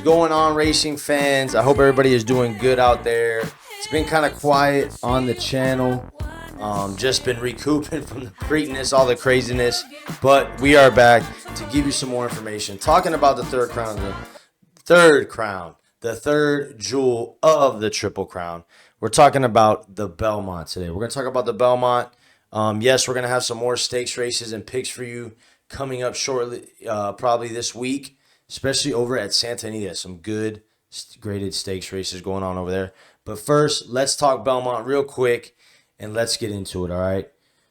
going on, racing fans? I hope everybody is doing good out there. It's been kind of quiet on the channel. Just been recouping from the Preakness, all the craziness. But we are back to give you some more information. Talking about the third crown, the third jewel of the Triple Crown. We're talking about the Belmont today. We're going to talk about the Belmont. Yes, we're going to have some more stakes races and picks for you coming up shortly, probably this week, especially over at Santa Anita. Some good graded stakes races going on over there. But first, let's talk Belmont real quick, and let's get into it, all right?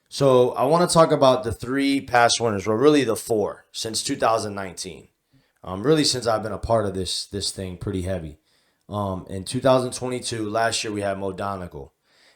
So I want to talk about the three past winners, well, really the four, since 2019. Really since I've been a part of this thing pretty heavy. In 2022, last year, we had Mo Donegal.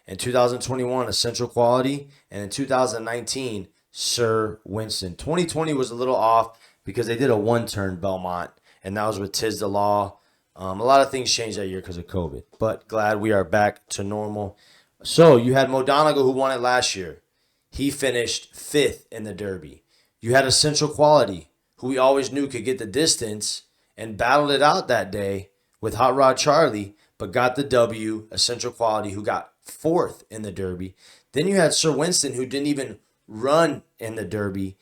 In 2021, Essential Quality. And in 2019, Sir Winston. 2020 was a little off because they did a one-turn Belmont, and that was with Tiz the Law. A lot of things changed that year because of COVID, but glad we are back to normal. So you had Mo Donegal, who won it last year. He finished 5th in the Derby. You had Essential Quality, who we always knew could get the distance and battled it out that day with Hot Rod Charlie, but got the W. Essential Quality, who got 4th in the Derby. Then you had Sir Winston, who didn't even run in the Derby.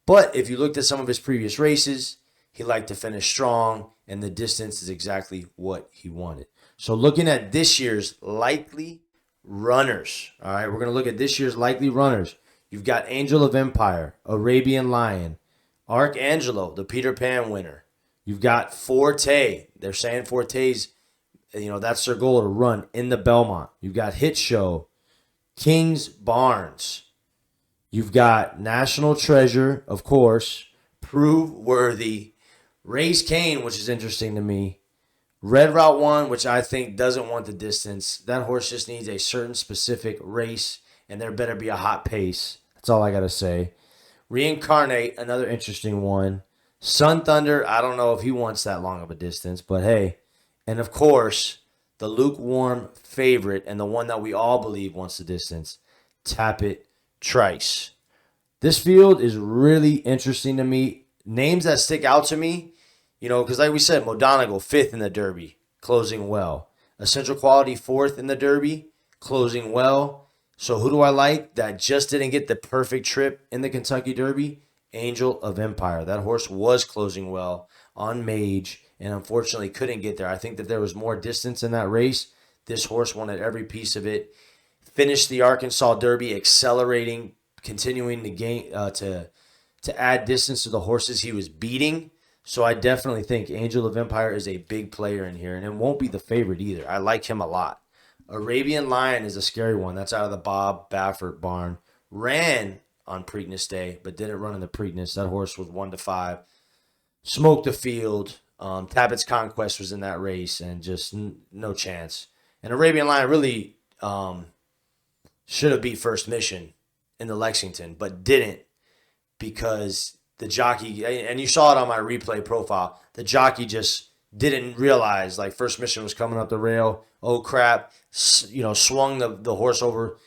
But if you looked at some of his previous races, he liked to finish strong, and the distance is exactly what he wanted. So looking at this year's likely runners, all right, we're going to look at this year's likely runners. You've got Angel of Empire, Arabian Lion, Archangelo, the Peter Pan winner. You've got Forte. They're saying Forte's, that's their goal to run in the Belmont. You've got Hit Show, King's Barnes. You've got National Treasure, of course, Prove Worthy, Race Kane, which is interesting to me, Red Route 1, which I think doesn't want the distance. That horse just needs a certain specific race, and there better be a hot pace. That's all I got to say. Reincarnate, another interesting one. Sun Thunder, I don't know if he wants that long of a distance, but hey. And of course, the lukewarm favorite and the one that we all believe wants the distance, Tappet Trice. This field is really interesting to me. Names that stick out to me, because like we said, Mo Donegal, 5th in the Derby, closing well. Essential Quality, 4th in the Derby, closing well. So who do I like that just didn't get the perfect trip in the Kentucky Derby? Angel of Empire. That horse was closing well on Mage and unfortunately couldn't get there. I think that there was more distance in that race. This horse wanted every piece of it. Finished the Arkansas Derby accelerating, continuing to gain to add distance to the horses he was beating. So I definitely think Angel of Empire is a big player in here, and it won't be the favorite either. I like him a lot. Arabian Lion is a scary one. That's out of the Bob Baffert barn. Ran on Preakness Day, but didn't run in the Preakness. That horse was 1-5. Smoked the field. Tappet's Conquest was in that race, and just no chance. And Arabian Lion really should have beat First Mission in the Lexington, but didn't because the jockey, and you saw it on my replay profile, the jockey just didn't realize, like, First Mission was coming up the rail. Oh, crap. Swung the horse over.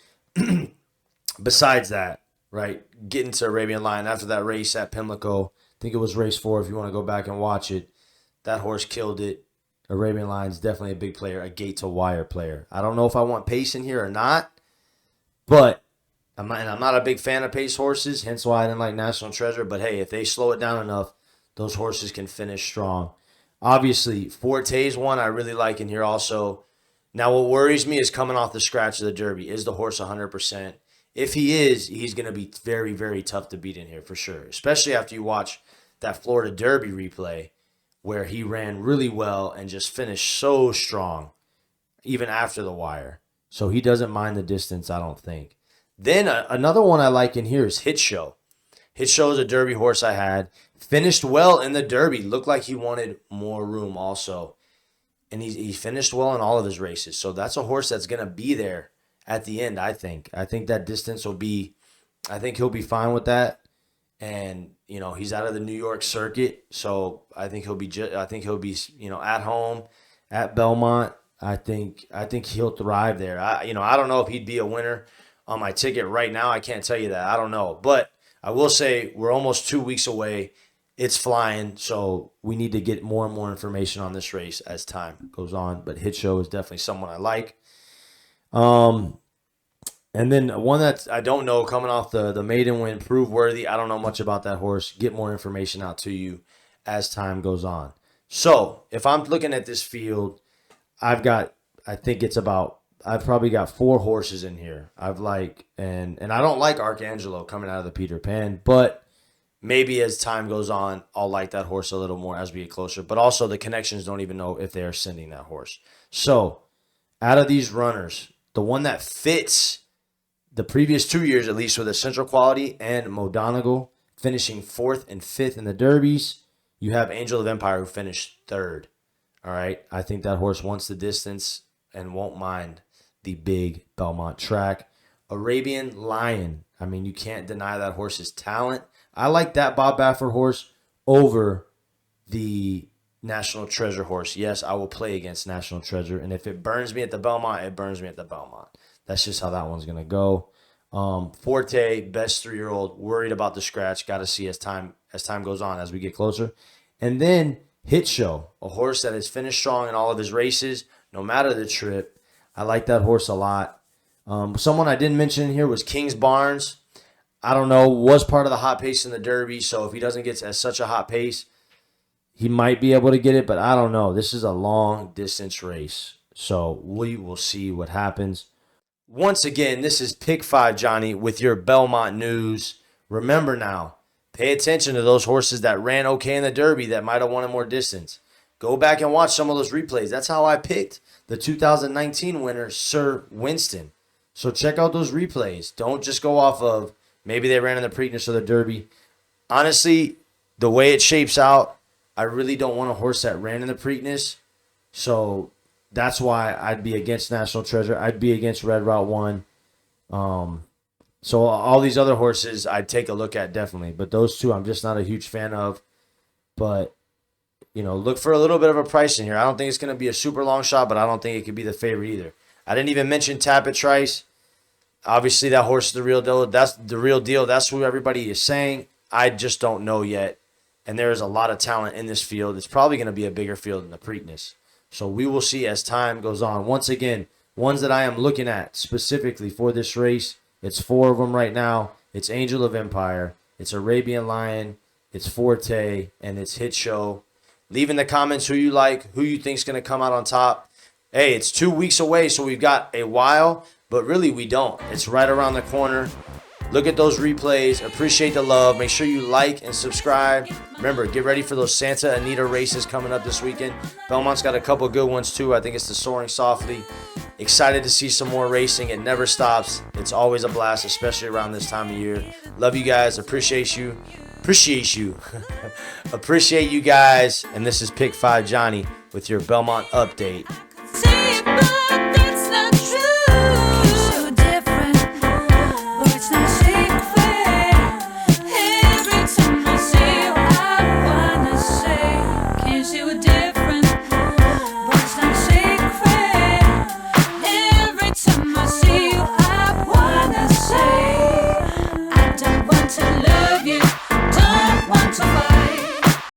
Besides that, right, getting to Arabian Lion after that race at Pimlico, I think it was race 4 if you want to go back and watch it. That horse killed it. Arabian Lion's definitely a big player, a gate-to-wire player. I don't know if I want pace in here or not, but I'm not a big fan of pace horses, hence why I didn't like National Treasure. But, hey, if they slow it down enough, those horses can finish strong. Obviously, Forte's one I really like in here also. Now, what worries me is coming off the scratch of the Derby. Is the horse 100%? If he is, he's going to be very, very tough to beat in here for sure, especially after you watch that Florida Derby replay where he ran really well and just finished so strong even after the wire. So he doesn't mind the distance, I don't think. Then another one I like in here is Hit Show. Hit Show is a Derby horse I had. Finished well in the Derby. Looked like he wanted more room also. And he finished well in all of his races. So that's a horse that's going to be there at the end, I think. I think that distance will be, I think he'll be fine with that. And, he's out of the New York circuit. So I think he'll be, at home at Belmont. I think he'll thrive there. I don't know if he'd be a winner on my ticket right now. I can't tell you that. I don't know. But I will say we're almost 2 weeks away. it's flying. So we need to get more and more information on this race as time goes on. But Hit Show is definitely someone I like. And then one that I don't know, coming off the maiden win, Prove Worthy. I don't know much about that horse. Get more information out to you as time goes on. So if I'm looking at this field, I've probably got 4 horses in here. And I don't like Archangelo coming out of the Peter Pan, but maybe as time goes on, I'll like that horse a little more as we get closer. But also the connections don't even know if they are sending that horse. So out of these runners, the one that fits the previous 2 years, at least with a Central Quality and Modonegal finishing 4th and 5th in the Derbies, you have Angel of Empire, who finished 3rd. All right. I think that horse wants the distance and won't mind the big Belmont track. Arabian Lion. I mean, you can't deny that horse's talent. I like that Bob Baffert horse over the National Treasure horse. Yes, I will play against National Treasure. And if it burns me at the Belmont, it burns me at the Belmont. That's just how that one's going to go. Forte, best 3-year-old, worried about the scratch. Got to see as time goes on, as we get closer. And then Hit Show, a horse that has finished strong in all of his races, no matter the trip. I like that horse a lot. Someone I didn't mention in here was Kings Barnes. I don't know, was part of the hot pace in the Derby, so if he doesn't get as such a hot pace, he might be able to get it, but I don't know. This is a long-distance race, so we will see what happens. Once again, this is Pick 5 Johnny with your Belmont news. Remember now, pay attention to those horses that ran okay in the Derby that might have wanted more distance. Go back and watch some of those replays. That's how I picked the 2019 winner, Sir Winston. So check out those replays. Don't just go off of maybe they ran in the Preakness or the Derby. Honestly, the way it shapes out, I really don't want a horse that ran in the Preakness. So that's why I'd be against National Treasure. I'd be against Red Route 1. So all these other horses I'd take a look at definitely. But those two I'm just not a huge fan of. But, look for a little bit of a price in here. I don't think it's going to be a super long shot, but I don't think it could be the favorite either. I didn't even mention Tapit Trice. Obviously, that horse is the real deal. That's the real deal. That's what everybody is saying. I just don't know yet. And there is a lot of talent in this field. It's probably going to be a bigger field than the Preakness. So we will see as time goes on. Once again, ones that I am looking at specifically for this race, it's 4 of them right now. It's Angel of Empire, it's Arabian Lion, it's Forte, and it's Hit Show. Leave in the comments who you like, who you think is going to come out on top. Hey, it's 2 weeks away, so we've got a while, but really we don't. It's right around the corner. Look at those replays. Appreciate the love. Make sure you like and subscribe. Remember, get ready for those Santa Anita races coming up this weekend. Belmont's got a couple good ones too. I think it's the Soaring Softly. Excited to see some more racing. It never stops. It's always a blast, especially around this time of year. Love you guys. Appreciate you. Appreciate you guys. And this is Pick 5 Johnny with your Belmont update.